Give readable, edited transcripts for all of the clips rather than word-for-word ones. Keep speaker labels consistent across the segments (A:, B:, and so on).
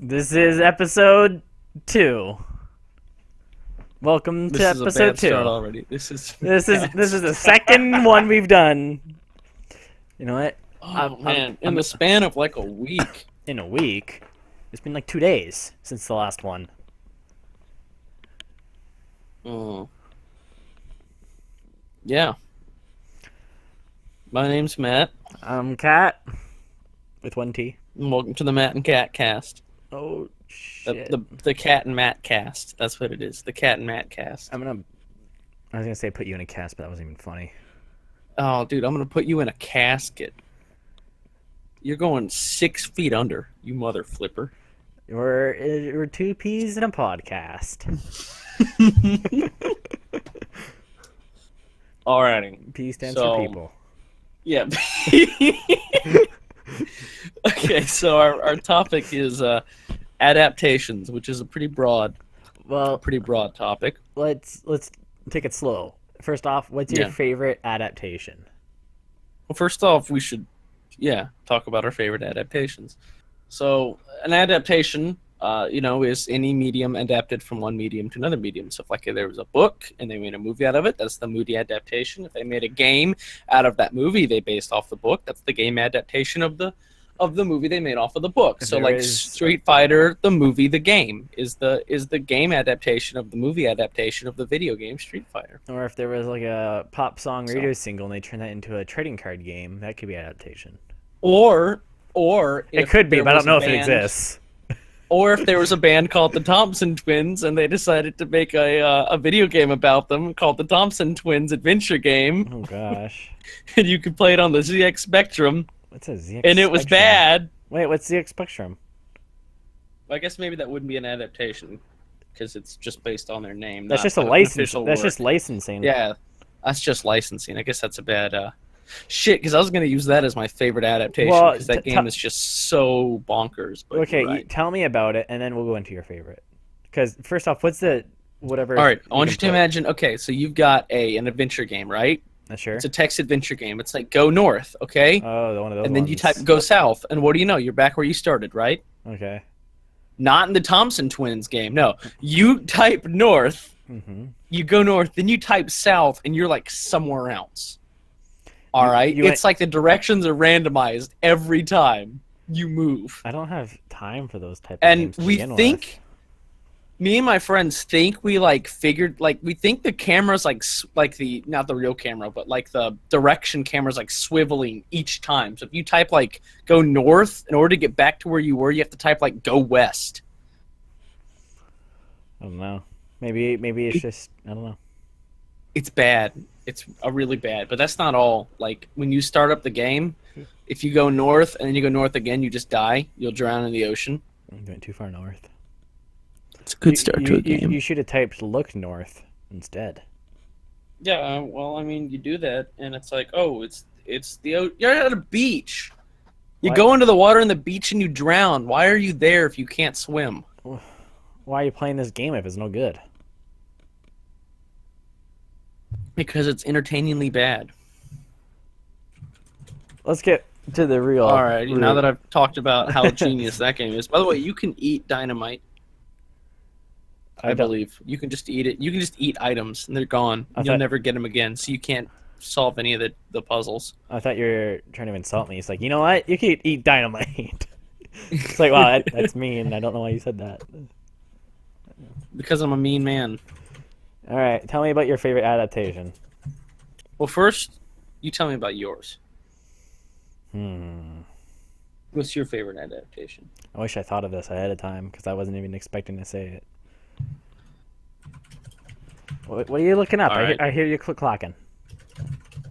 A: This is episode 2. Welcome to
B: This is a
A: episode
B: bad
A: 2.
B: start already. This is
A: The second one we've done. You know what?
B: Oh man, in the span of like a week.
A: In a week. It's been like 2 days since the last one.
B: Oh. Yeah. My name's Matt.
A: I'm Kat with 1 T.
B: And welcome to the Matt and Cat cast.
A: Oh shit.
B: The Cat and Matt cast. That's what it is. The Cat and Matt cast.
A: I was gonna say put you in a cast, but that wasn't even funny.
B: Oh, dude, I'm gonna put you in a casket. You're going 6 feet under, you mother flipper.
A: We're 2 peas in a podcast.
B: Alrighty.
A: P stands for people.
B: Yeah. Okay, so our topic is adaptations, which is a pretty broad topic.
A: Let's take it slow. First off, what's your favorite adaptation?
B: Well, first off, we should talk about our favorite adaptations. So an adaptation, is any medium adapted from one medium to another medium. So if like there was a book and they made a movie out of it, that's the movie adaptation. If they made a game out of that movie they based off the book, that's the game adaptation of the movie they made off of the book. So like Street Fighter, the movie, the game is the game adaptation of the movie adaptation of the video game Street Fighter.
A: Or if there was like a pop song radio single and they turned that into a trading card game, that could be adaptation.
B: Or
A: it could be, but I don't know if it exists.
B: Or if there was a band called the Thompson Twins and they decided to make a video game about them called the Thompson Twins Adventure Game.
A: Oh gosh.
B: And you could play it on the ZX Spectrum.
A: What's a ZX
B: and it was
A: Spectrum?
B: bad.
A: Wait, what's ZX Spectrum?
B: Well, I guess maybe that wouldn't be an adaptation because it's just based on their name.
A: That's just a license. That's just licensing.
B: Yeah, that's just licensing. I guess that's a bad shit because I was going to use that as my favorite adaptation because that game is just so bonkers. But
A: okay, tell me about it, and then we'll go into your favorite. Because first off, what's the whatever?
B: All right, I want you to imagine. Okay, so you've got an adventure game, right?
A: Sure.
B: It's a text adventure game. It's like go north, okay?
A: Oh, one of those.
B: And then you type go south, and what do you know? You're back where you started, right?
A: Okay.
B: Not in the Thompson Twins game. No, you type north.
A: Mm-hmm.
B: You go north, then you type south, and you're like somewhere else. All right, it's like the directions are randomized every time you move.
A: I don't have time for those type of games.
B: And we think. Me and my friends think we we think the camera's like the not the real camera but like the direction camera's like swiveling each time. So if you type like go north in order to get back to where you were, you have to type like go west.
A: I don't know. Maybe it's just I don't know.
B: It's bad. It's a really bad. But that's not all. Like when you start up the game, if you go north and then you go north again, you just die. You'll drown in the ocean.
A: I'm going too far north.
B: It's a good start to a game.
A: You should have typed look north instead.
B: Yeah, well, I mean, you do that, and it's like, oh, you're at a beach. You go into the water in the beach and you drown. Why are you there if you can't swim?
A: Why are you playing this game if it's no good?
B: Because it's entertainingly bad.
A: Let's get to the real.
B: All right, now that I've talked about how genius that game is. By the way, you can eat dynamite. I believe you can just eat it. You can just eat items, and they're gone. You'll never get them again, so you can't solve any of the puzzles.
A: I thought you were trying to insult me. It's like, you know what? You can eat dynamite. It's like, wow, that's mean. I don't know why you said that.
B: Because I'm a mean man.
A: All right, tell me about your favorite adaptation.
B: Well, first, you tell me about yours. What's your favorite adaptation?
A: I wish I thought of this ahead of time because I wasn't even expecting to say it. What are you looking up? I hear you clocking.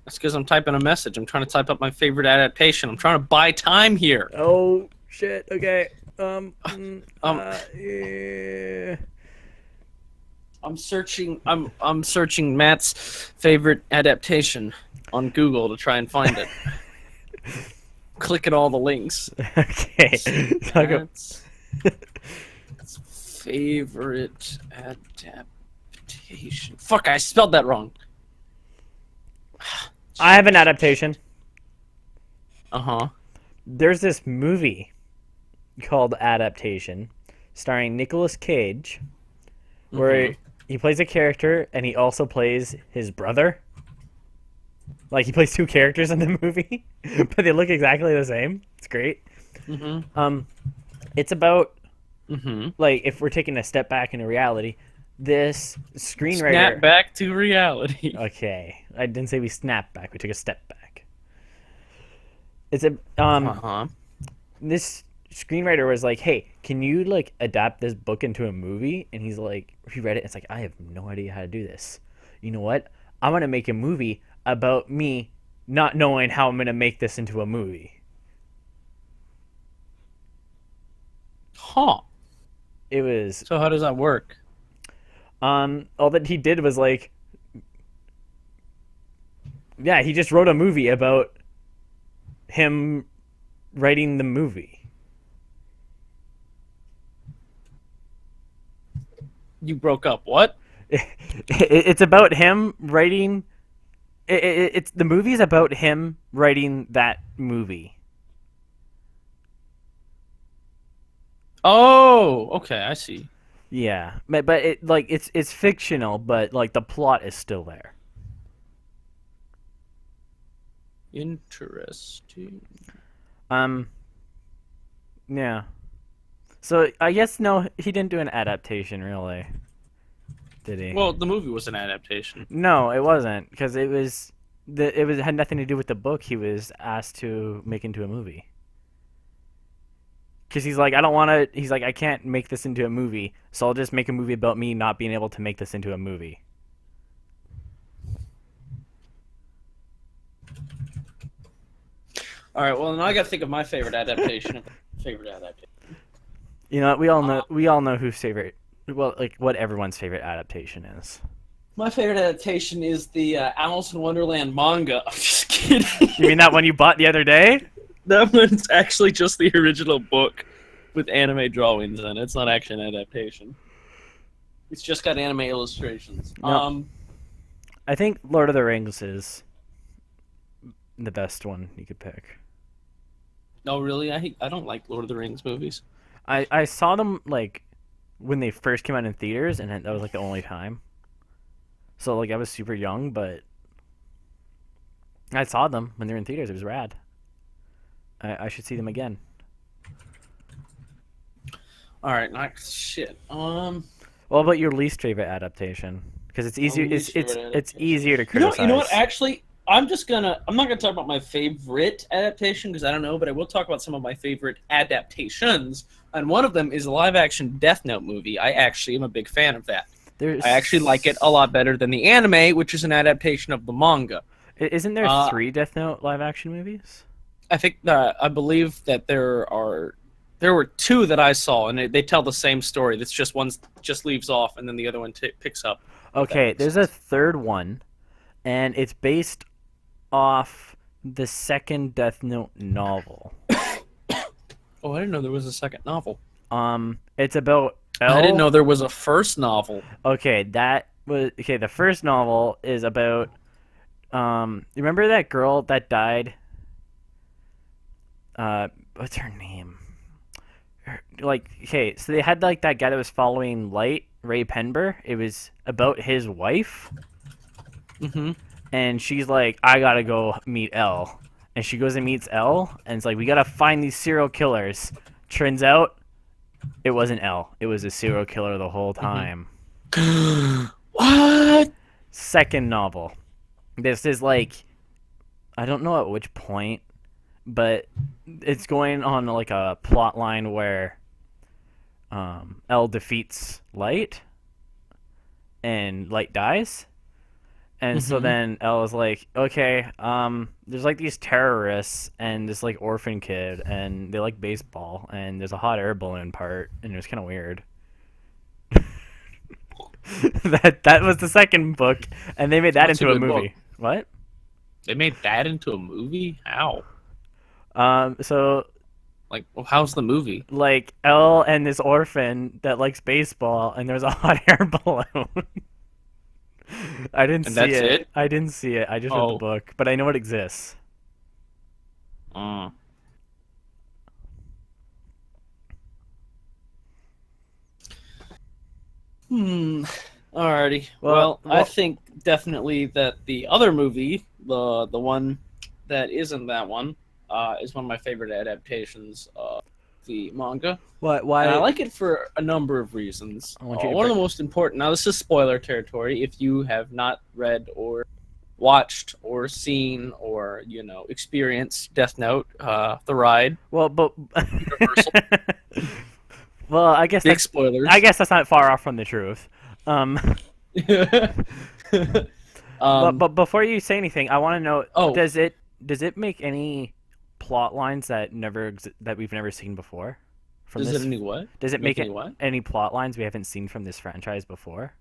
B: That's because I'm typing a message. I'm trying to type up my favorite adaptation. I'm trying to buy time here.
A: Oh shit! Okay.
B: I'm searching. I'm searching Matt's favorite adaptation on Google to try and find it. Clicking all the links.
A: Okay.
B: Matt's favorite adaptation. Fuck! I spelled that wrong.
A: I have an adaptation.
B: Uh-huh.
A: There's this movie called Adaptation, starring Nicolas Cage,
B: Mm-hmm.
A: where he plays a character and he also plays his brother. Like he plays two characters in the movie, but they look exactly the same. It's great.
B: Mm-hmm.
A: Um, it's about
B: Mm-hmm.
A: like if we're taking a step back into reality, this
B: Snap
A: screenwriter.
B: back to reality.
A: Okay, I didn't say we snapped back. We took a step back. It's a
B: Uh-huh.
A: this screenwriter was like, "Hey, can you like adapt this book into a movie?" And he's like, he read it. It's like, I have no idea how to do this. You know what? I'm gonna make a movie about me not knowing how I'm gonna make this into a movie.
B: Huh.
A: It was
B: So how does that work?
A: all that he did was like, yeah, he just wrote a movie about him writing the movie.
B: You broke up. What?
A: It's about him writing. It's the movie's about him writing that movie.
B: Oh, okay, I see.
A: Yeah, but it like it's fictional, but like the plot is still there.
B: Interesting.
A: Um, yeah. So I guess no, he didn't do an adaptation, really, did he?
B: Well, the movie was an adaptation.
A: No, it wasn't because it had nothing to do with the book he was asked to make into a movie. Because he's like, I don't want to. He's like, I can't make this into a movie, so I'll just make a movie about me not being able to make this into a movie.
B: All right, well, now I got to think of my favorite adaptation. Favorite adaptation.
A: You know, we all know whose favorite. Well, like what everyone's favorite adaptation is.
B: My favorite adaptation is the Alice in Wonderland manga. I'm just kidding.
A: You mean that one you bought the other day?
B: That one's actually just the original book with anime drawings in it. It's not actually an adaptation. It's just got anime illustrations.
A: No. I think Lord of the Rings is the best one you could pick.
B: No, really, I don't like Lord of the Rings movies.
A: I saw them like when they first came out in theaters, and that was like the only time. So like I was super young, but I saw them when they were in theaters. It was rad. I should see them again.
B: All right, not shit.
A: What about your least favorite adaptation? Because it's easier.
B: least favorite
A: It's
B: adaptation.
A: easier to
B: You
A: criticize.
B: know what? Actually, I'm not gonna talk about my favorite adaptation because I don't know, but I will talk about some of my favorite adaptations. And one of them is a live-action Death Note movie. I actually am a big fan of that.
A: There's,
B: I actually like it a lot better than the anime, which is an adaptation of the manga.
A: Isn't there
B: Uh,
A: 3 Death Note live action movies?
B: I believe that there were 2 that I saw, and they tell the same story. That's just one just leaves off, and then the other one picks up.
A: Okay, there's a third one, and it's based off the second Death Note novel.
B: Oh, I didn't know there was a second novel.
A: It's about L.
B: I didn't know there was a first novel.
A: Okay, the first novel is about you remember that girl that died? What's her name? Okay, so they had like that guy that was following Light, Ray Penber. It was about his wife,
B: Mm-hmm.
A: and she's like, I gotta go meet L. And she goes and meets L, and it's like, we gotta find these serial killers. Turns out, it wasn't L. It was a serial killer the whole time.
B: What?
A: Second novel. This is like, I don't know at which point, but it's going on like a plot line where L defeats Light, and Light dies. And so then L is like, okay, there's like these terrorists and this like orphan kid, and they like baseball, and there's a hot air balloon part, and it was kind of weird. that was the second book, and they made that
B: That's a
A: into a
B: good
A: movie.
B: book.
A: What?
B: They made that into a movie? How?
A: So
B: Like, well, how's the movie?
A: like Elle and this orphan that likes baseball, and there's a hot air balloon. I didn't
B: And
A: see
B: that's
A: it.
B: it?
A: I didn't see it. I just read the
B: Oh.
A: book, but I know it exists.
B: Uh, Hmm. Alrighty.
A: Well,
B: Well, I
A: well,
B: think definitely that the other movie, the one that isn't that one, is one of my favorite adaptations of the manga,
A: what?
B: and I
A: Why?
B: like it for a number of reasons.
A: I want you to
B: One of
A: break.
B: the most important. Now, this is spoiler territory. If you have not read or watched or seen or experienced Death Note, the ride,
A: Well, but
B: Universal,
A: well,
B: big
A: I
B: spoilers.
A: guess that's not far off from the truth. Um,
B: um.
A: but before you say anything, I want to know
B: Oh,
A: does it make any plot lines that we've never seen before from
B: does it
A: this?
B: any what?
A: Does it
B: Make
A: make
B: any
A: it
B: what?
A: any plot lines we haven't seen from this franchise before?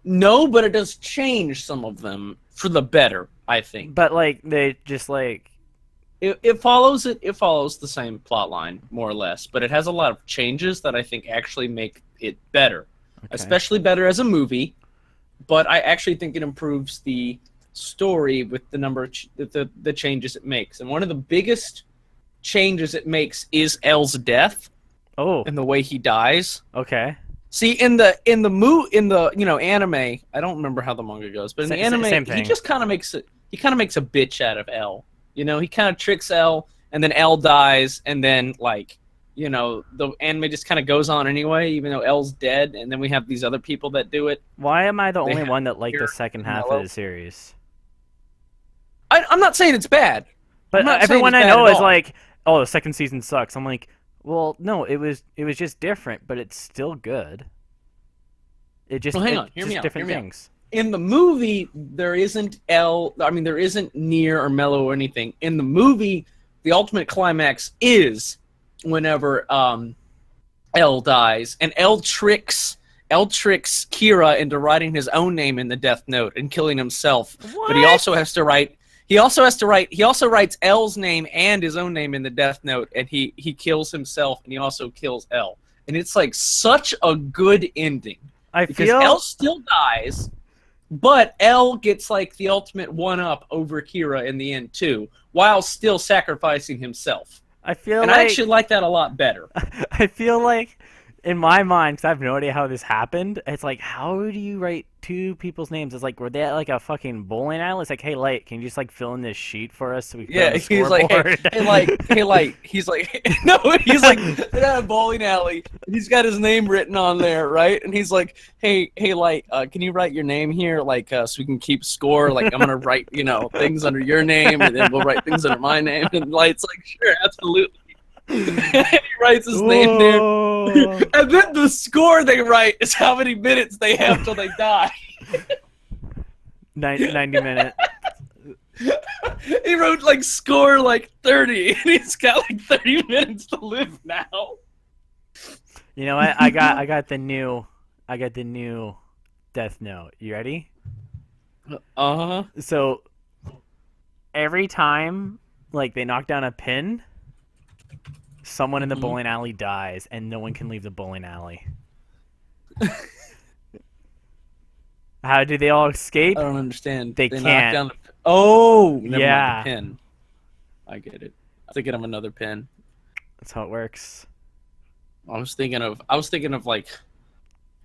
B: No, but it does change some of them for the better, I think.
A: But like they just like
B: It follows it. It follows the same plot line more or less, but it has a lot of changes that I think actually make it better,
A: okay.
B: especially better as a movie. But I actually think it improves the story with the number of the changes it makes. And one of the biggest changes it makes is L's death
A: Oh,
B: and the way he dies.
A: okay.
B: See, in the anime, I don't remember how the manga goes, but in the anime,
A: Same
B: he
A: thing.
B: just kind of makes it. He kind of makes a bitch out of L. He kind of tricks L, and then L dies, and then the anime just kind of goes on anyway, even though L's dead, and then we have these other people that do it.
A: Why am I the
B: They
A: only
B: have
A: one that liked the
B: Kira
A: second
B: and
A: half of
B: Mello.
A: the series?
B: I'm not saying it's bad. I'm
A: But
B: not saying
A: everyone
B: it's
A: I
B: bad
A: know
B: at
A: is
B: all.
A: like, "Oh, the second season sucks." I'm like, "Well, no, it was just different, but it's still good.
B: Well, hang
A: It
B: on, hear me
A: just
B: out. Hear
A: different
B: me out.
A: things."
B: In the movie, there isn't L. I mean, there isn't Near or Mellow or anything. In the movie, the ultimate climax is whenever L dies, and L tricks Kira into writing his own name in the Death Note and killing himself. But he
A: What?
B: also has to write. He also has to write. He also writes L's name and his own name in the Death Note, and he kills himself, and he also kills L. And it's like such a good ending
A: I
B: because L
A: feel
B: still dies, but L gets like the ultimate one up over Kira in the end too, while still sacrificing himself.
A: I feel
B: And I actually
A: like
B: like that a lot better.
A: I feel like in my mind, because I have no idea how this happened, it's like, how do you write two people's names? It's like, were they at like a fucking bowling alley? It's like, hey, Light, can you just like fill in this sheet for us so we can put it on
B: Yeah,
A: the
B: he's like,
A: scoreboard?
B: hey, like, he's like, no, he's like, they're at a bowling alley. And he's got his name written on there, right? And he's like, hey, like, can you write your name here, like, so we can keep score? Like, I'm gonna write, things under your name, and then we'll write things under my name. And Light's like, sure, absolutely. And he writes his name there,
A: Whoa.
B: and then the score they write is how many minutes they have till they die.
A: 90 minute.
B: He wrote like score like 30, and he's got like 30 minutes to live now.
A: You know what? I got the new Death Note. You ready?
B: Uh-huh.
A: So every time like they knock down a pin, someone in the
B: Mhm.
A: bowling alley dies and no one can leave the bowling alley. How do they all
B: I
A: escape?
B: don't understand.
A: They
B: They knocked
A: can't.
B: down the. Oh, never mind the
A: Yeah.
B: pin. I get it. I'm thinking of another pin.
A: That's how it works.
B: I was thinking of like.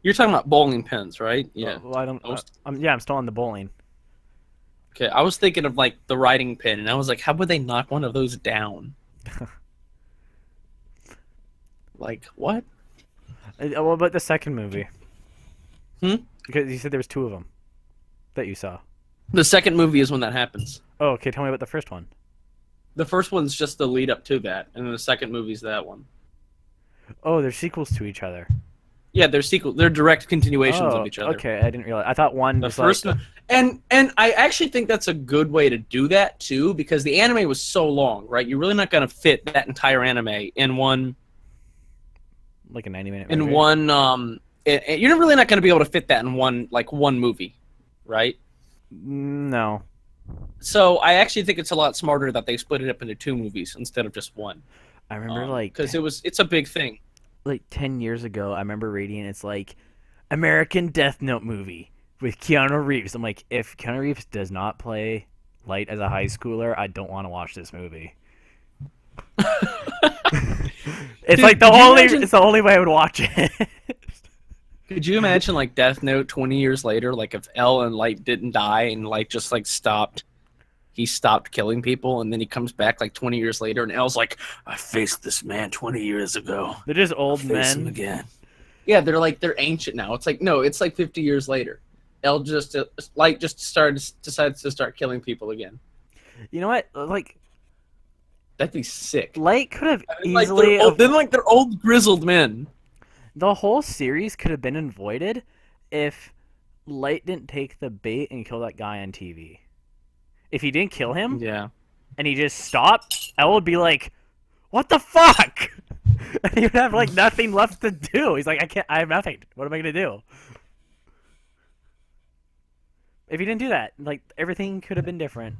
B: You're talking about bowling pins, right? Yeah.
A: Well, I don't.
B: I was,
A: I'm still on the bowling.
B: okay, I was thinking of like the writing pin, and I was like, how would they knock one of those down? Like what?
A: What about the second movie?
B: Hmm?
A: Because you said there was two of them that you saw.
B: The second movie is when that happens.
A: Oh, okay. Tell me about the first one.
B: The first one's just the lead up to that, and then the second movie's that one.
A: Oh, they're sequels to each other.
B: Yeah, they're sequel. They're direct continuations
A: Oh,
B: of each other.
A: okay. I didn't realize. I thought one
B: The
A: was like.
B: first one, and I actually think that's a good way to do that too, because the anime was so long, right? You're really not going to fit that entire anime in one
A: Like a 90-minute
B: in
A: movie.
B: one. You're really not going to be able to fit that in one movie, right?
A: No.
B: So I actually think it's a lot smarter that they split it up into two movies instead of just one,
A: I remember
B: because it's a big thing.
A: like 10 years ago, I remember reading it's like American Death Note movie with Keanu Reeves. I'm like, if Keanu Reeves does not play Light as a high schooler, I don't want to watch this movie. It's
B: Dude,
A: like
B: could you imagine?
A: it's the only way I would watch it.
B: Could you imagine like Death Note 20 years later, like if L and Light didn't die and Light just like stopped, he stopped killing people, and then he comes back like 20 years later, and L's like, I faced this man 20 years ago.
A: They're just
B: I'll
A: old
B: face him
A: men.
B: again. Yeah, they're ancient now. It's like no, it's like 50 years later. L just Light just decides to start killing people again.
A: You know what? Like,
B: That'd be sick.
A: Light could have
B: Like they're
A: easily.
B: old, then like they're old grizzled men.
A: The whole series could have been avoided if Light didn't take the bait and kill that guy on TV. If he didn't kill him
B: Yeah.
A: and he just stopped, I would be like, "What the fuck?" And he would have like nothing left to do. He's like, "I can't. I have nothing. What am I gonna do?" If he didn't do that, like everything could have been different.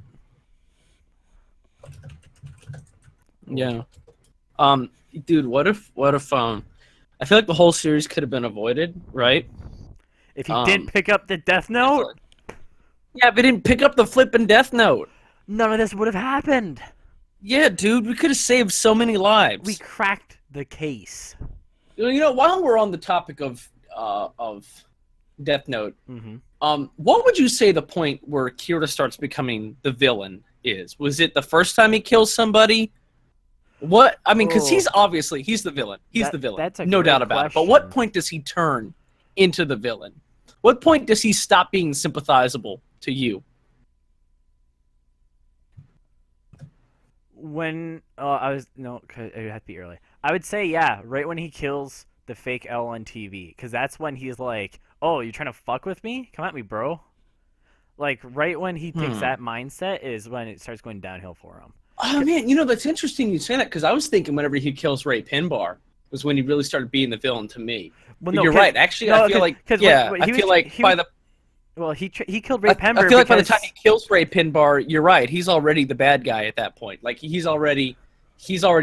B: Yeah. Dude, what if I feel like the whole series could have been avoided, right?
A: If he didn't pick up the Death Note,
B: Yeah, but he didn't pick up the flippin' Death Note.
A: none of this would have happened.
B: Yeah, dude, we could have saved so many lives.
A: We cracked the case.
B: You know, while we're on the topic of Death Note, what would you say the point where Kira starts becoming the villain is? Was it the first time he kills somebody? What I mean, because he's the villain. He's the villain.
A: That's a
B: no
A: great
B: doubt about it. But what
A: question.
B: point does he turn into the villain? What point does he stop being sympathizable to you?
A: When I was no, 'cause it had to be early. I would say yeah, right when he kills the fake L on TV, because that's when he's like, "Oh, you trying to fuck with me? Come at me, bro." Like right when he takes that mindset is when it starts going downhill for him.
B: Oh man, you know that's interesting you say that because I was thinking whenever he kills Ray Pinbar was when he really started being the villain to me.
A: Well,
B: But
A: no,
B: you're right. Actually, I feel like yeah, I feel like by the
A: well, he killed Ray Pember.
B: I feel like by the
A: because-
B: time he kills Ray Pinbar, you're right. He's already the bad guy at that point. Like he's already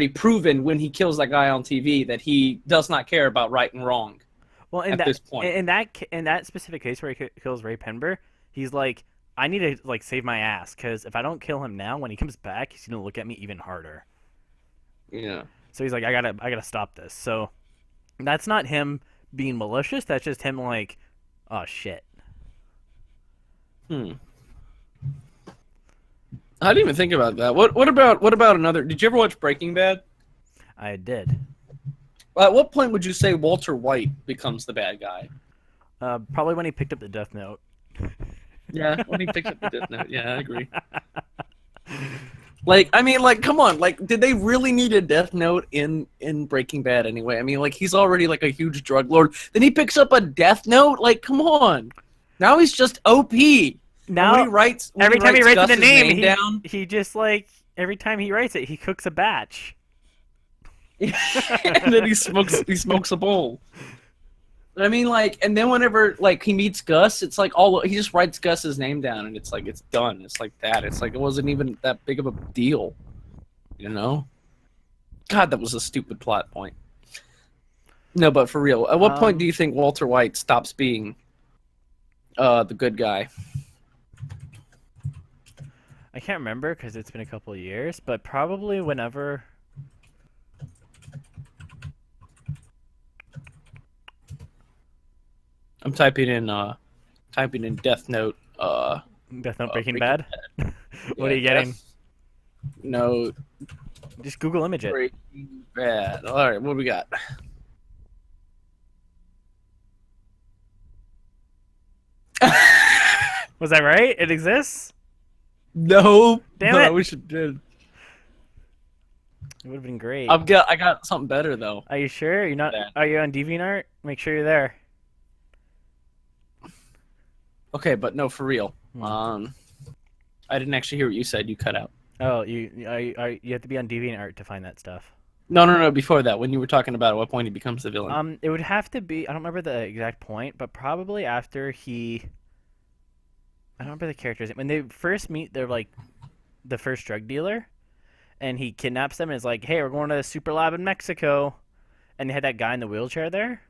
B: proven when he kills that guy on TV that he does not care about right and wrong.
A: well,
B: at this point.
A: in that specific case where he kills Ray Pember, he's like, I need to like save my ass because if I don't kill him now, when he comes back, he's gonna look at me even harder.
B: Yeah.
A: So he's like, I gotta stop this. So that's not him being malicious. That's just him like, oh shit.
B: I didn't even think about that. What about another? Did you ever watch Breaking Bad?
A: I did.
B: At what point would you say Walter White becomes the bad guy?
A: Probably when he picked up the Death Note.
B: Yeah, when he picks up the Death Note. Yeah, I agree. Like, I mean, like, come on. Like, did they really need a Death Note in Breaking Bad anyway? I mean, like, he's already like a huge drug lord. Then he picks up a Death Note. Like, come on. Now he's just OP.
A: Now
B: when he writes,
A: every time he writes
B: Gus's
A: the name,
B: down,
A: he just like every time he writes it, he cooks a batch.
B: and then he smokes a bowl. I mean, like, and then whenever like he meets Gus, it's like he just writes Gus's name down, and it's like it's done. It's like that. It's like it wasn't even that big of a deal, you know? God, that was a stupid plot point. No, but for real, at what point do you think Walter White stops being the good guy?
A: I can't remember because it's been a couple of years, but probably whenever.
B: I'm typing in Death Note.
A: Death Note Breaking
B: Breaking
A: Bad. What
B: Yeah,
A: are you getting?
B: Death Note
A: Just Google image it.
B: Breaking Bad. All right, what do we got?
A: Was that right? It exists?
B: No,
A: Damn
B: but I
A: it.
B: wish it did.
A: It would have been great.
B: I got something better though.
A: Are you sure? You're not?
B: That.
A: Are you on DeviantArt? Make sure you're there.
B: Okay, but no, for real. I didn't actually hear what you said. You cut out.
A: Oh, you have to be on DeviantArt to find that stuff.
B: No. Before that, when you were talking about at what point he becomes the villain.
A: It would have to be. I don't remember the exact point, but probably after he. I don't remember the characters. When they first meet, they're like the first drug dealer, and he kidnaps them and is like, "Hey, we're going to the super lab in Mexico," and they had that guy in the wheelchair there.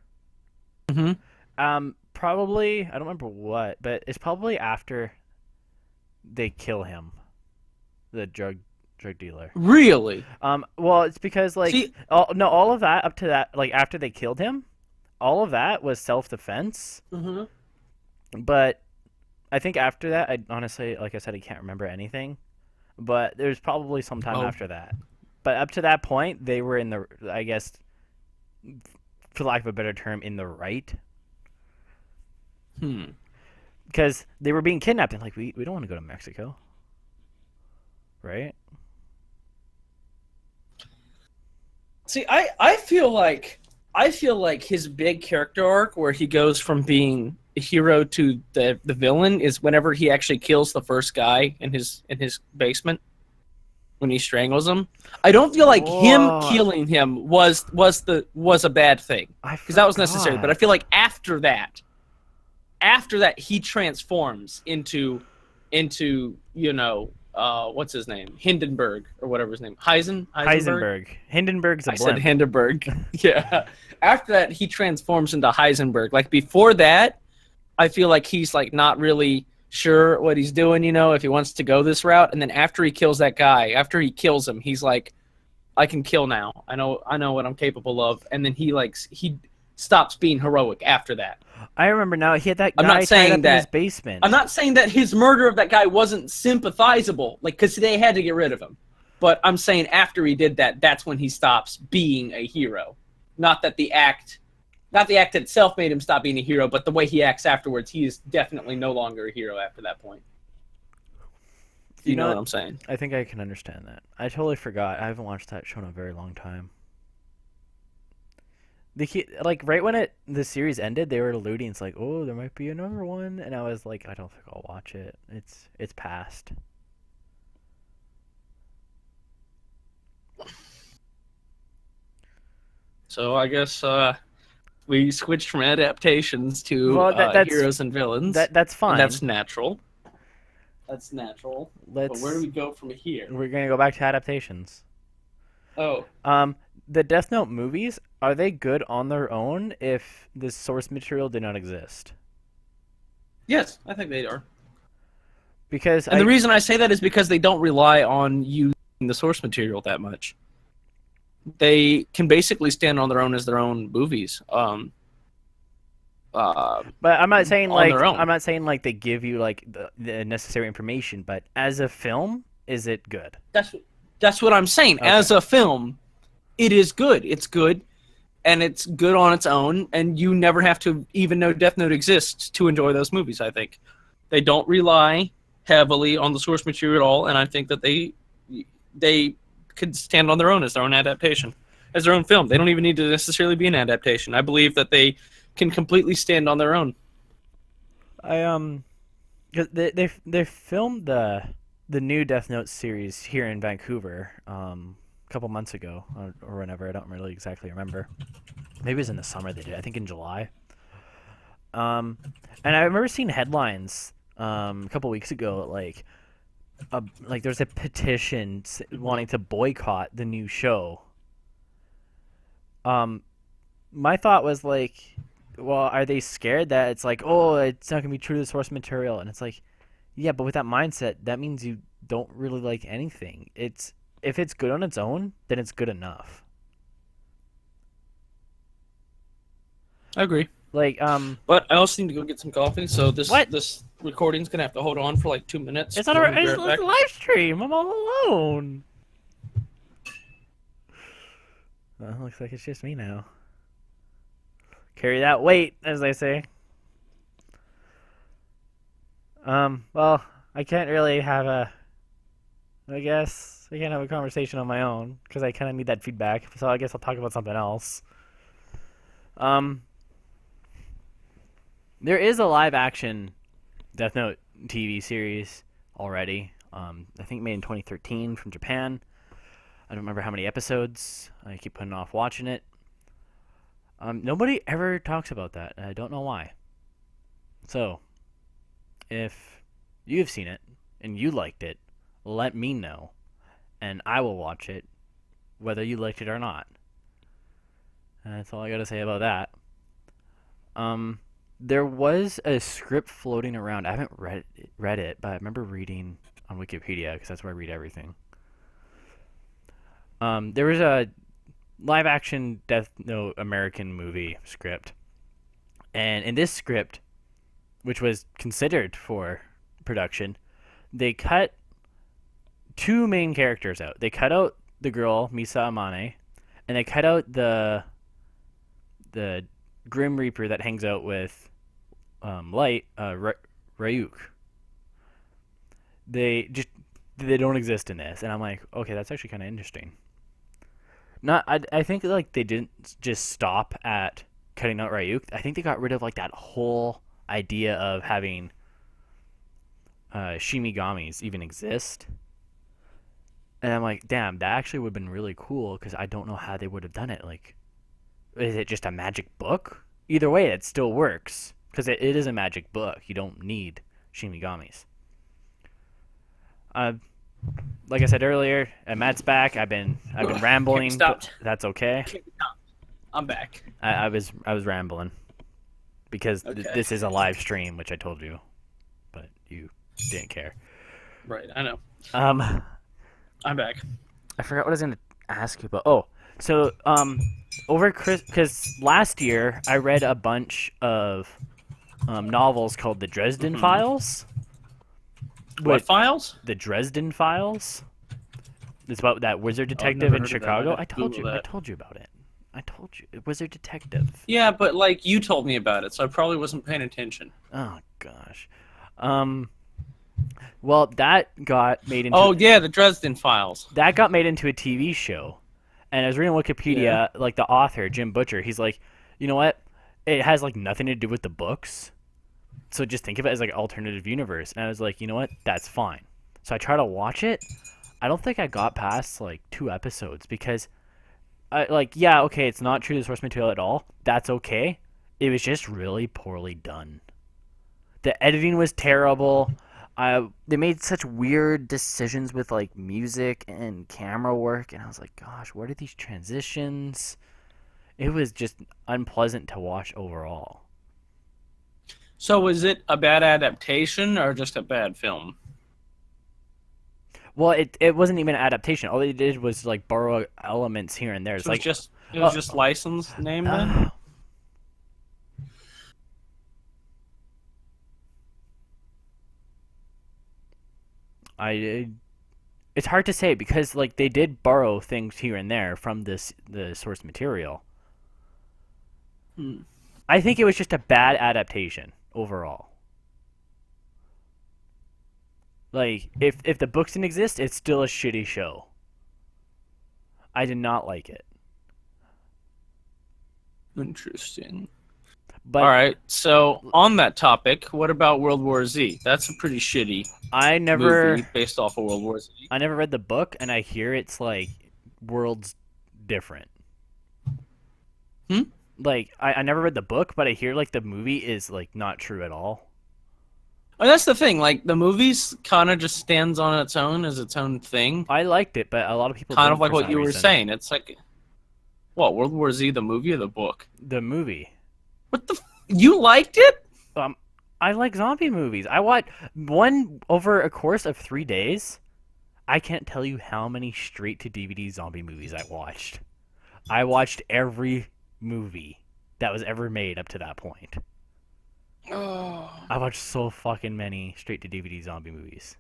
A: Probably I don't remember what, but it's probably after they kill him, the drug dealer.
B: Really?
A: Well, it's because like
B: See-
A: all of that up to that, like after they killed him, all of that was self-defense,
B: Mm-hmm.
A: but I think after that, I honestly, like I said, I can't remember anything. But there's probably some time
B: Oh.
A: after that. But up to that point, they were in the, I guess, for lack of a better term, in the right,
B: Hmm.
A: because they were being kidnapped and like we don't want to go to Mexico, right?
B: See, I feel like his big character arc where he goes from being a hero to the villain is whenever he actually kills the first guy in his basement when he strangles him. I don't feel like him
A: Whoa,
B: killing him was a bad thing
A: I
B: because that was necessary. But I
A: forgot.
B: feel like after that he transforms into what's his name, Hindenburg or whatever his name, Heisenberg.
A: Heisenberg. Hindenburg's a
B: I said
A: blimp.
B: Hindenburg. Yeah. After that, he transforms into Heisenberg. Like before that, I feel like he's like not really sure what he's doing, if he wants to go this route. And then after he kills that guy, after he kills him, he's like, I can kill now. I know what I'm capable of. And then he stops being heroic after that.
A: I remember now. He had that
B: I'm
A: guy
B: not
A: tied up
B: saying
A: in his
B: that
A: basement.
B: I'm not saying that his murder of that guy wasn't sympathizable, like because they had to get rid of him. But I'm saying after he did that, that's when he stops being a hero. Not that not the act itself made him stop being a hero, but the way he acts afterwards, he is definitely no longer a hero after that point. You know what I'm saying?
A: I think I can understand that. I totally forgot. I haven't watched that show in a very long time. Like right when the series ended, they were alluding. It's like, oh, there might be another one, and I was like, I don't think I'll watch it. It's past.
B: So I guess we switched from adaptations to
A: Well,
B: heroes and villains,
A: that's
B: and
A: fine.
B: that's natural. That's natural. But
A: Let's
B: where do we go from here?
A: We're gonna go back to adaptations.
B: Oh,
A: The Death Note movies, are they good on their own if the source material did not exist?
B: yes, I think they are.
A: Because
B: And the reason I say that is because they don't rely on using the source material that much. They can basically stand on their own as their own movies.
A: but I'm not saying
B: On their own.
A: I'm not saying like they give you like the necessary information, but as a film, is it good?
B: That's what I'm saying.
A: Okay.
B: As a film, it is good. It's good, and it's good on its own. And you never have to even know Death Note exists to enjoy those movies. I think they don't rely heavily on the source material at all, and I think that they could stand on their own as their own adaptation, as their own film. They don't even need to necessarily be an adaptation. I believe that they can completely stand on their own.
A: I 'cause they filmed the new Death Note series here in Vancouver a couple months ago or whenever. I don't really exactly remember. Maybe it was in the summer they did. I think in July. Um, and I remember seeing headlines a couple weeks ago like there's a petition wanting to boycott the new show. Um, my thought was like, well, are they scared that it's like, oh, it's not gonna be true to the source material? And it's like, yeah, but with that mindset, that means you don't really like anything. It's if it's good on its own, then it's good enough.
B: I agree.
A: Like,
B: But I also need to go get some coffee, so this
A: what?
B: this recording's gonna have to hold on for like 2 minutes.
A: It's not
B: I'll be
A: it's
B: right
A: a
B: back.
A: live stream. I'm all alone. Looks like it's just me now. Carry that weight, as they say. Well, I can't really have I guess I can't have a conversation on my own because I kind of need that feedback. So I guess I'll talk about something else. Um, there is a live action Death Note TV series already. I think made in 2013 from Japan. I don't remember how many episodes. I keep putting off watching it. Nobody ever talks about that. And I don't know why. So, if you've seen it and you liked it, let me know, and I will watch it, whether you liked it or not. And that's all I gotta say about that. There was a script floating around. I haven't read it, but I remember reading on Wikipedia because that's where I read everything. There was a live action Death Note American movie script And in this script, which was considered for production, they cut two main characters out. They cut out the girl Misa Amane, and they cut out the Grim Reaper that hangs out with Light Ryuk. They don't exist in this, and I'm like, okay, that's actually kind of interesting. Not I think like they didn't just stop at cutting out Ryuk. I think they got rid of like that whole idea of having Shimigamis even exist. And I'm like, damn, that actually would have been really cool because I don't know how they would have done it. Like, is it just a magic book? Either way, it still works because it is a magic book. You don't need Shimigamis. Uh, like I said earlier, Matt's back. I've been rambling.
B: Stopped.
A: That's okay.
B: I'm back.
A: I was rambling because
B: Okay.
A: this is a live stream, which I told you, but you didn't care.
B: Right, I know.
A: Um,
B: I'm back.
A: I forgot what I was gonna ask you about. Oh, so over because last year I read a bunch of novels called the Dresden Files.
B: What files?
A: The Dresden Files. It's about that wizard
B: I've
A: detective
B: never
A: in
B: heard of that.
A: Chicago.
B: I'd have to Google
A: I
B: that.
A: told you about it. I told you, wizard detective.
B: Yeah, but like you told me about it, so I probably wasn't paying attention.
A: Oh gosh. Well, that got made into.
B: Oh yeah, the Dresden Files.
A: That got made into a TV show. And I was reading Wikipedia, like the author, Jim Butcher, he's like, you know what? It has like nothing to do with the books. So just think of it as like an alternative universe. And I was like, you know what? That's fine. So I try to watch it. I don't think I got past like 2 episodes because yeah, okay, it's not true to the source material at all. That's okay. It was just really poorly done. The editing was terrible. They made such weird decisions with like music and camera work, and I was like, gosh, what are these transitions? It was just unpleasant to watch overall.
B: So was it a bad adaptation or just a bad film?
A: Well, it wasn't even an adaptation. All they did was like borrow elements here and there. It's
B: So
A: like
B: it was just licensed name then?
A: It's hard to say because like they did borrow things here and there from the source material. I think it was just a bad adaptation overall. Like if the books didn't exist, it's still a shitty show. I did not like it.
B: Interesting.
A: But
B: All right. So on that topic, what about World War Z? That's a pretty shitty
A: I never
B: movie based off of World War Z.
A: I never read the book, and I hear it's like worlds different. Like I never read the book, but I hear like the movie is like not true at all.
B: Oh, that's the thing. Like the movies kind of just stands on its own as its own thing.
A: I liked it, but a lot of people
B: Kind
A: didn't
B: of like
A: for
B: what
A: some
B: you were
A: reason.
B: saying. It's like, what, World War Z, the movie or the book?
A: The movie.
B: What the? You liked it?
A: I like zombie movies. I watched one over a course of 3 days. I can't tell you how many straight to DVD zombie movies I watched. I watched every movie that was ever made up to that point.
B: Oh,
A: I watched so fucking many straight to DVD zombie movies.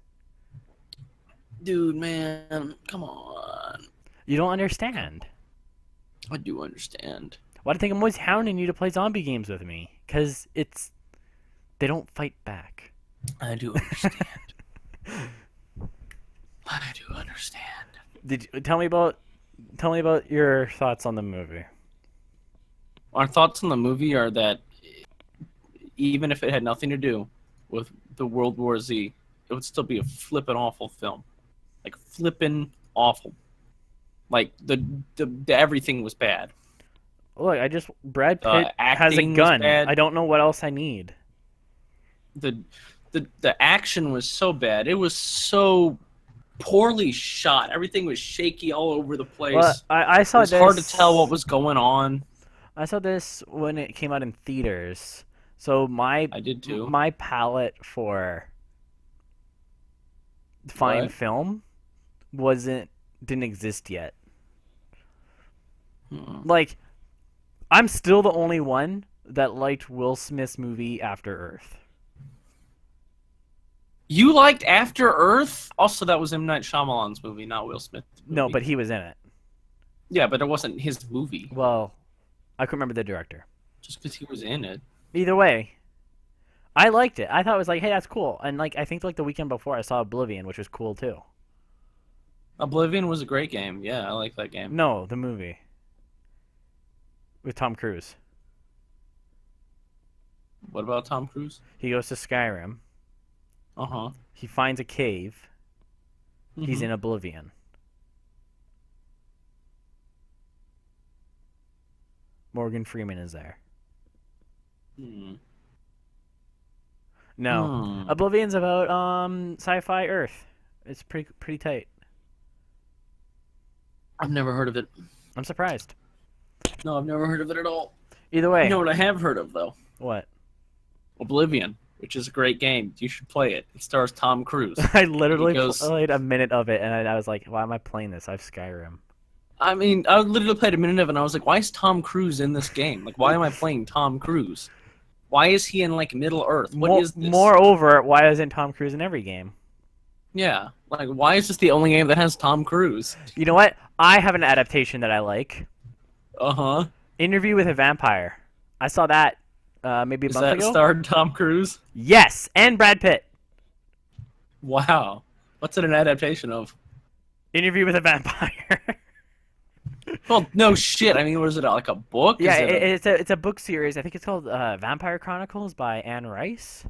B: dude, man, come on.
A: You don't understand.
B: I do understand.
A: Why do you think I'm always hounding you to play zombie games with me? Because they don't fight back.
B: I do understand. I do understand.
A: Tell me about your thoughts on the movie.
B: Our thoughts on the movie are that even if it had nothing to do with the World War Z, it would still be a flippin' awful film. Like flippin' awful. Like the everything was bad.
A: Look, Brad Pitt has a
B: acting was
A: gun.
B: bad.
A: I don't know what else I need.
B: The action was so bad. It was so poorly shot. Everything was shaky all over the place.
A: Well, I
B: It
A: saw
B: was
A: this.
B: hard to tell what was going on.
A: I saw this when it came out in theaters. So
B: I did too.
A: my palette for fine
B: What?
A: film didn't exist yet.
B: Hmm.
A: Like, I'm still the only one that liked Will Smith's movie After Earth.
B: You liked After Earth? Also, that was M. Night Shyamalan's movie, not Will Smith's
A: No,
B: movie.
A: but he was in it.
B: Yeah, but it wasn't his movie.
A: Well, I couldn't remember the director.
B: Just because he was in it.
A: Either way, I liked it. I thought it was like, hey, that's cool. And like, I think like the weekend before, I saw Oblivion, which was cool too.
B: Oblivion was a great game. Yeah, I like that game.
A: No, the movie with Tom Cruise.
B: What about Tom Cruise?
A: He goes to Skyrim.
B: Uh-huh.
A: He finds a cave. He's
B: Mhm.
A: in Oblivion. Morgan Freeman is there.
B: Hmm.
A: No,
B: Hmm.
A: Oblivion's about sci-fi Earth. It's pretty tight.
B: I've never heard of it.
A: I'm surprised.
B: No, I've never heard of it at all.
A: Either way,
B: You know what I have heard of, though?
A: what?
B: Oblivion, which is a great game. You should play it. It stars Tom Cruise.
A: I literally
B: He goes-
A: played a minute of it, and I was like, why am I playing this? I have Skyrim.
B: I mean, I literally played a minute of it, and I was like, why is Tom Cruise in this game? Like, why am I playing Tom Cruise? Why is he in, like, Middle Earth? What is this?
A: Moreover, why isn't Tom Cruise in every game?
B: Yeah. Like, why is this the only game that has Tom Cruise?
A: You know what? I have an adaptation that I like.
B: Uh-huh.
A: Interview with a Vampire. I saw that maybe a
B: Is
A: month
B: that
A: ago.
B: starred Tom Cruise?
A: Yes, and Brad Pitt.
B: Wow. What's it an adaptation of?
A: Interview with a Vampire.
B: Well, no shit. I mean, was it like a book?
A: Yeah,
B: Is it
A: it's a book series. I think it's called Vampire Chronicles by Anne Rice.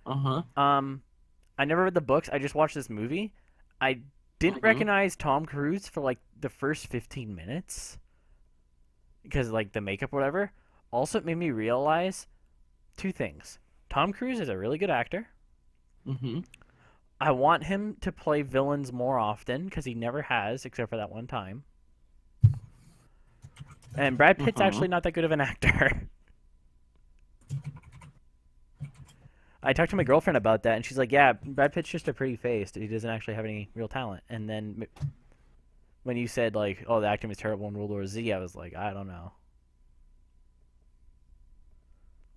B: Uh-huh.
A: I never read the books. I just watched this movie. I didn't recognize Tom Cruise for like the first 15 minutes because like the makeup or whatever. Also, it made me realize two things. Tom Cruise is a really good actor.
B: Mm-hmm.
A: I want him to play villains more often because he never has, except for that one time. And Brad Pitt's actually not that good of an actor. I talked to my girlfriend about that, and she's like, yeah, Brad Pitt's just a pretty face. He doesn't actually have any real talent. And then when you said, like, oh, the acting was terrible in World War Z, I was like, I don't know.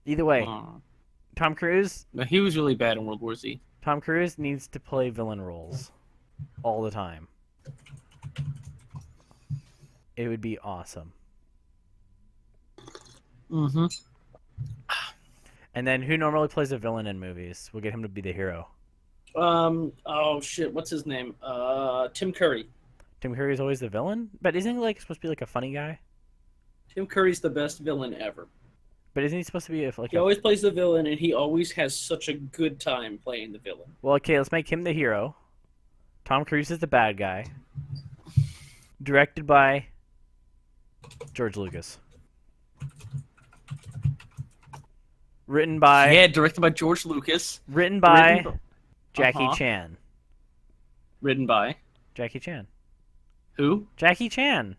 A: Either way, Tom Cruise
B: No, he was really bad in World War Z.
A: Tom Cruise needs to play villain roles all the time. It would be awesome.
B: Mm-hmm.
A: And then who normally plays a villain in movies? We'll get him to be the hero.
B: Oh shit, what's his name? Tim Curry.
A: Tim Curry's always the villain, but isn't he like supposed to be like a funny guy?
B: Tim Curry's the best villain ever.
A: But isn't he supposed to be like
B: He always plays the villain, and he always has such a good time playing the villain.
A: Well, okay, let's make him the hero. Tom Cruise is the bad guy. Directed by George Lucas. Written by
B: Yeah, directed by George Lucas.
A: Written by
B: Written b-
A: Jackie Chan.
B: Written by
A: Jackie Chan.
B: who?
A: Jackie Chan.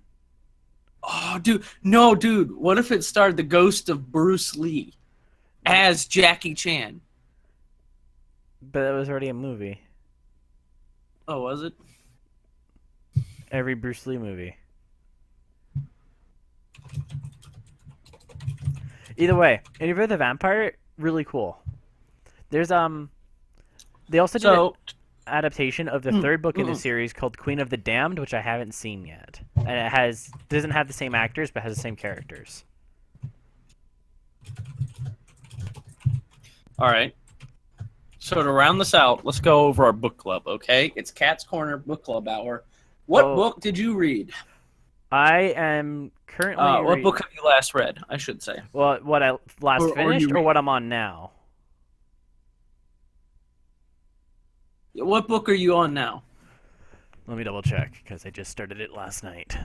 B: Oh, dude. No, dude. What if it starred the ghost of Bruce Lee as Jackie Chan?
A: But that was already a movie.
B: Oh, was it?
A: Every Bruce Lee movie. Either way, Interview with the Vampire, really cool. There's they also did an adaptation of the third book in the series called Queen of the Damned, which I haven't seen yet. And it doesn't have the same actors, but has the same characters.
B: All right. So to round this out, let's go over our book club, okay? It's Cat's Corner Book Club Hour. What book did you read?
A: I am currently
B: what book have you last read, I should say?
A: Well, what I last finished or what I'm on now?
B: What book are you on now?
A: Let me double check, because I just started it last night.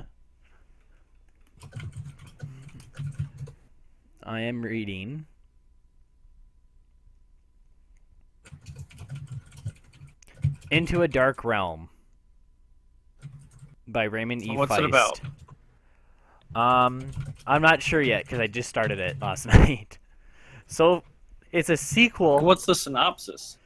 A: I am reading Into a Dark Realm by Raymond E.
B: What's
A: Feist.
B: it about?
A: I'm not sure yet, because I just started it last night. So, it's a sequel.
B: What's the synopsis?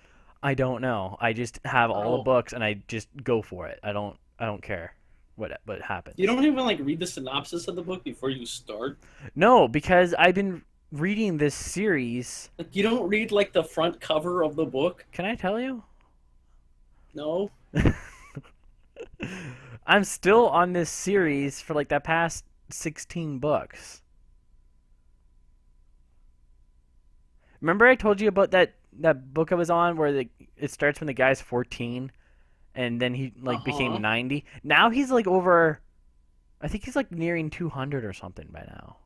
A: I don't know. I just have all the books, and I just go for it. I don't care what happens.
B: You don't even like read the synopsis of the book before you start?
A: No, because I've been reading this series.
B: Like, you don't read like the front cover of the book?
A: Can I tell you?
B: No.
A: I'm still on this series for like that past 16 books. Remember I told you about that book I was on where it starts when the guy's 14 and then he like became
B: Uh-huh.
A: 90. Now he's like over, I think he's like nearing 200 or something by now.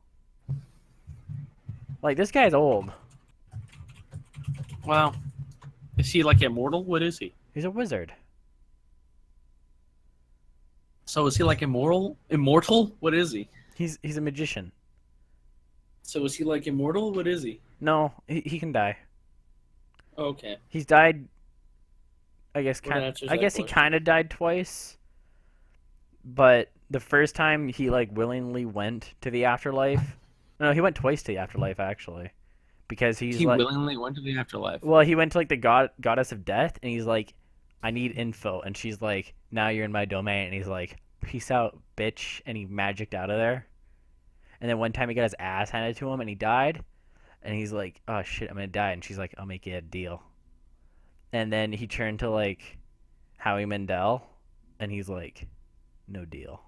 A: Like this guy's old.
B: Wow. Is he like immortal? What is he?
A: He's a wizard.
B: So is he like immortal? Immortal? What is he?
A: He's a magician.
B: So is he like immortal? What is he?
A: No, he can die.
B: Okay.
A: He's died. I guess
B: What answers
A: I
B: that
A: guess he
B: question?
A: kind of died twice, but the first time he like willingly went to the afterlife. No, he went twice to the afterlife actually, because he's
B: He
A: like,
B: willingly went to the afterlife.
A: well, he went to like the goddess of death, and he's like, I need info, and she's like, now you're in my domain, and he's like, peace out, bitch, and he magicked out of there. And then one time he got his ass handed to him, and he died, and he's like, oh shit, I'm gonna die, and she's like, I'll make you a deal. And then he turned to like Howie Mandel, and he's like, no deal.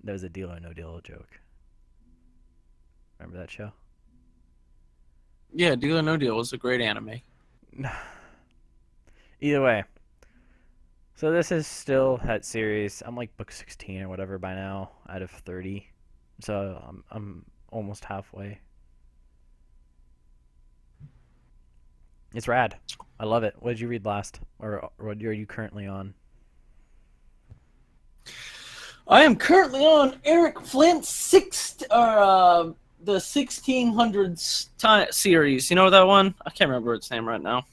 A: That was a deal or no deal joke. Remember that show?
B: Yeah, Deal or No Deal was a great anime.
A: Either way. So this is still that series. I'm like book 16 or whatever by now out of 30. So I'm almost halfway. It's rad. I love it. What did you read last? Or what are you currently on?
B: I am currently on Eric Flint's the 1600s series. You know that one? I can't remember its name right now.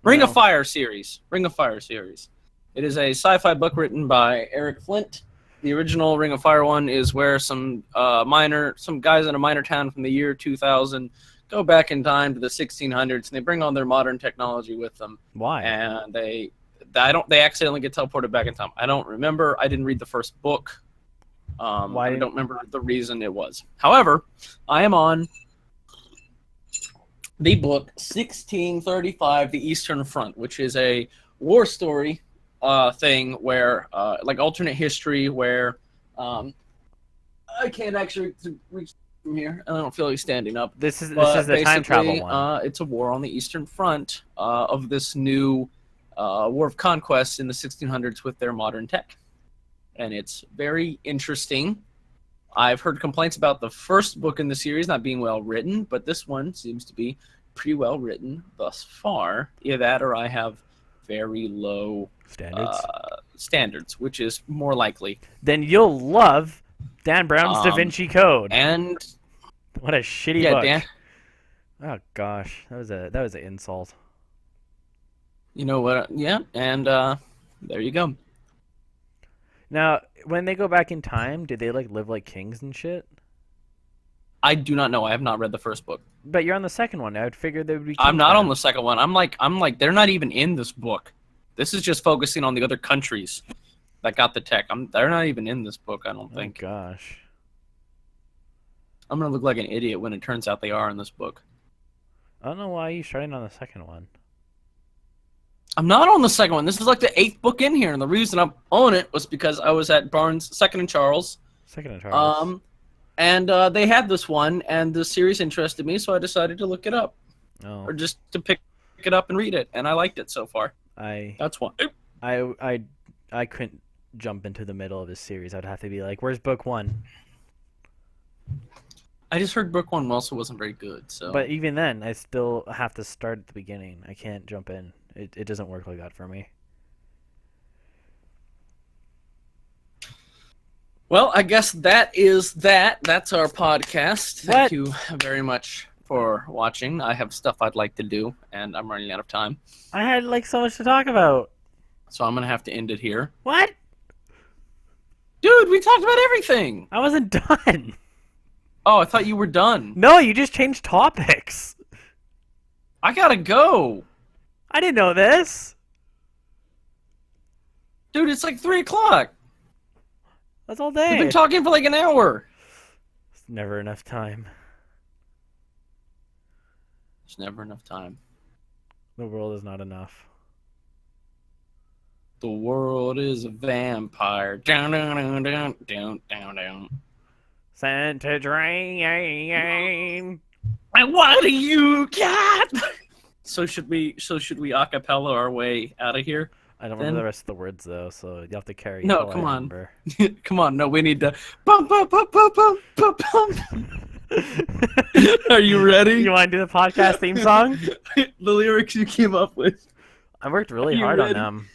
B: Ring of
A: No.
B: Fire series. Ring of Fire series. It is a sci-fi book written by Eric Flint. The original Ring of Fire one is where some guys in a minor town from the year 2000 go back in time to the 1600s, and they bring on their modern technology with them.
A: Why?
B: And they accidentally get teleported back in time. I don't remember. I didn't read the first book.
A: Why
B: I
A: didn't-
B: don't remember the reason it was. However, I am on the book 1635, The Eastern Front, which is a war story thing where, like alternate history, where I can't actually reach from here. I don't feel like standing up.
A: This is
B: But
A: the time travel
B: basically,
A: one.
B: it's a war on the Eastern Front of this new war of conquest in the 1600s with their modern tech. And it's very interesting. I've heard complaints about the first book in the series not being well written, but this one seems to be pretty well written thus far. Either that or I have very low
A: Standards.
B: standards, which is more likely.
A: Then you'll love Dan Brown's Da Vinci Code.
B: And
A: What a shitty
B: yeah,
A: book.
B: Dan,
A: Oh gosh, that was an insult.
B: you know what? Yeah, and there you go.
A: Now, when they go back in time, did they like live like kings and shit?
B: I do not know. I have not read the first book.
A: But you're on the second one. I would figure they would be.
B: I'm
A: kings
B: not
A: by
B: on
A: now.
B: the second one. I'm like they're not even in this book. This is just focusing on the other countries that got the tech. They're not even in this book, I don't
A: Oh
B: think.
A: gosh.
B: I'm gonna look like an idiot when it turns out they are in this book.
A: I don't know why you're starting on the second one.
B: I'm not on the second one. This is like the 8th book in here, and the reason I'm on it was because I was at Barnes Second and Charles.
A: Second and Charles.
B: And they had this one, and the series interested me, so I decided to look it up,
A: Oh,
B: or just to pick it up and read it, and I liked it so far.
A: I
B: That's why.
A: I couldn't jump into the middle of this series. I'd have to be like, "Where's book one?"
B: I just heard book one also wasn't very good, so.
A: But even then, I still have to start at the beginning. I can't jump in. It doesn't work like that for me.
B: Well, I guess that is that. That's our podcast. Thank
A: What?
B: you very much for watching. I have stuff I'd like to do, and I'm running out of time.
A: I had like so much to talk about.
B: So I'm going to have to end it here.
A: What?
B: Dude, we talked about everything.
A: I wasn't done.
B: Oh, I thought you were done.
A: No, you just changed topics.
B: I got to go.
A: I didn't know this.
B: Dude, it's like 3 o'clock.
A: That's all
B: We've
A: day.
B: been talking for like an hour.
A: It's never enough time.
B: There's never enough time.
A: The world is not enough.
B: The world is a vampire. Down, down, down, down, down, down, down.
A: Sent to drain.
B: And what do you got? So should we acapella our way out of here?
A: I don't
B: Then?
A: remember the rest of the words though, so you have to carry.
B: No,
A: until
B: come
A: I
B: on.
A: remember.
B: Come on, no, we need to bump, bump, bump, bump, bump, bump, bump. Are you ready?
A: You want to do the podcast theme song?
B: The lyrics you came up with.
A: I worked really
B: Are you
A: hard on
B: ready?
A: them.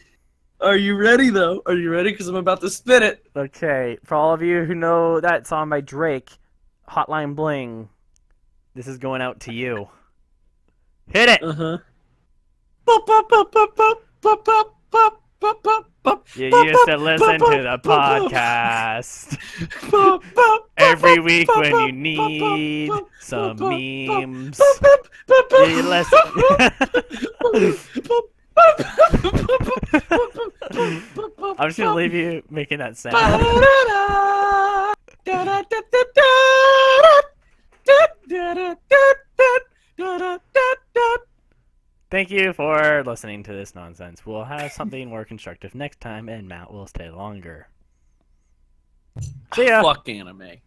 B: Are you ready though? Are you ready? Because I'm about to spit it.
A: Okay, for all of you who know that song by Drake, Hotline Bling, this is going out to you. Hit it!
B: Uh-huh. Bump, bump, bump, bump, bump, bump, bump, bump, bump, bump, bump.
A: You used to listen to the podcast every week when you need some memes. You listen. I'm just gonna leave you making that sound. Thank you for listening to this nonsense. We'll have something more constructive next time, and Matt will stay longer. See ya.
B: Fuck anime.